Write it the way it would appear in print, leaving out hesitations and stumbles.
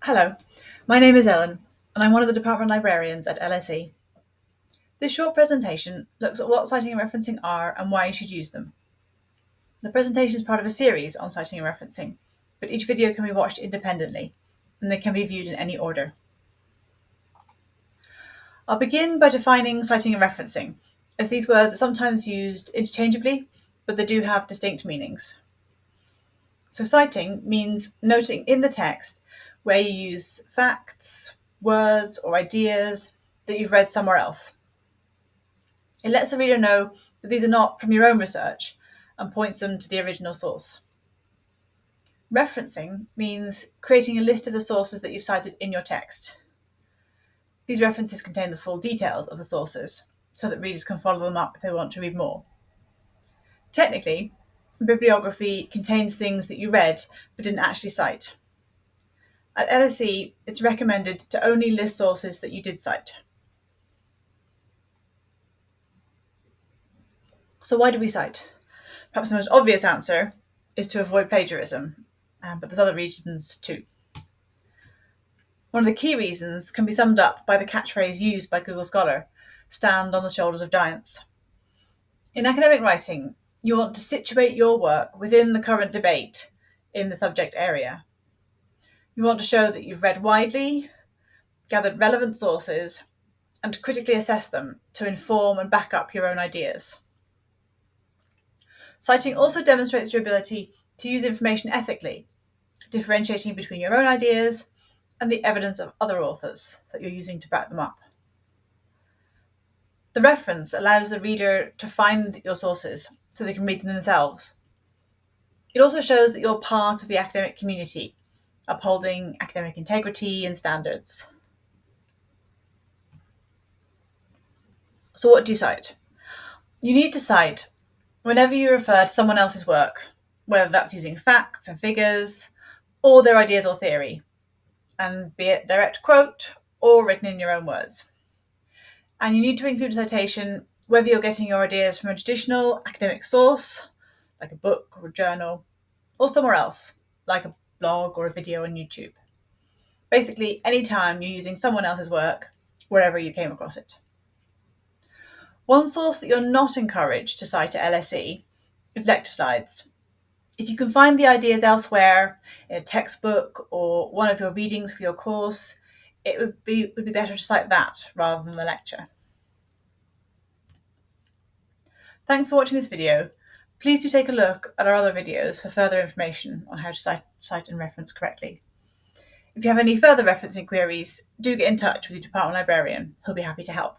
Hello, my name is Ellen, and I'm one of the department librarians at LSE. This short presentation looks at what citing and referencing are and why you should use them. The presentation is part of a series on citing and referencing, but each video can be watched independently, and they can be viewed in any order. I'll begin by defining citing and referencing, as these words are sometimes used interchangeably, but they do have distinct meanings. So citing means noting in the text where you use facts, words, or ideas that you've read somewhere else. It lets the reader know that these are not from your own research and points them to the original source. Referencing means creating a list of the sources that you've cited in your text. These references contain the full details of the sources so that readers can follow them up if they want to read more. Technically, bibliography contains things that you read but didn't actually cite. At LSE, it's recommended to only list sources that you did cite. So why do we cite? Perhaps the most obvious answer is to avoid plagiarism, but there's other reasons too. One of the key reasons can be summed up by the catchphrase used by Google Scholar, "stand on the shoulders of giants." In academic writing, you want to situate your work within the current debate in the subject area. You want to show that you've read widely, gathered relevant sources, and critically assess them to inform and back up your own ideas. Citing also demonstrates your ability to use information ethically, differentiating between your own ideas and the evidence of other authors that you're using to back them up. The reference allows the reader to find your sources so they can read them themselves. It also shows that you're part of the academic community, upholding academic integrity and standards. So what do you cite? You need to cite whenever you refer to someone else's work, whether that's using facts and figures, or their ideas or theory, and be it direct quote or written in your own words. And you need to include a citation whether you're getting your ideas from a traditional academic source, like a book or a journal, or somewhere else, like a blog or a video on YouTube. Basically, anytime you're using someone else's work, wherever you came across it. One source that you're not encouraged to cite at LSE is lecture slides. If you can find the ideas elsewhere, in a textbook or one of your readings for your course, it would be better to cite that rather than the lecture. Thanks for watching this video. Please do take a look at our other videos for further information on how to cite and reference correctly. If you have any further referencing queries, do get in touch with your department librarian, who'll be happy to help.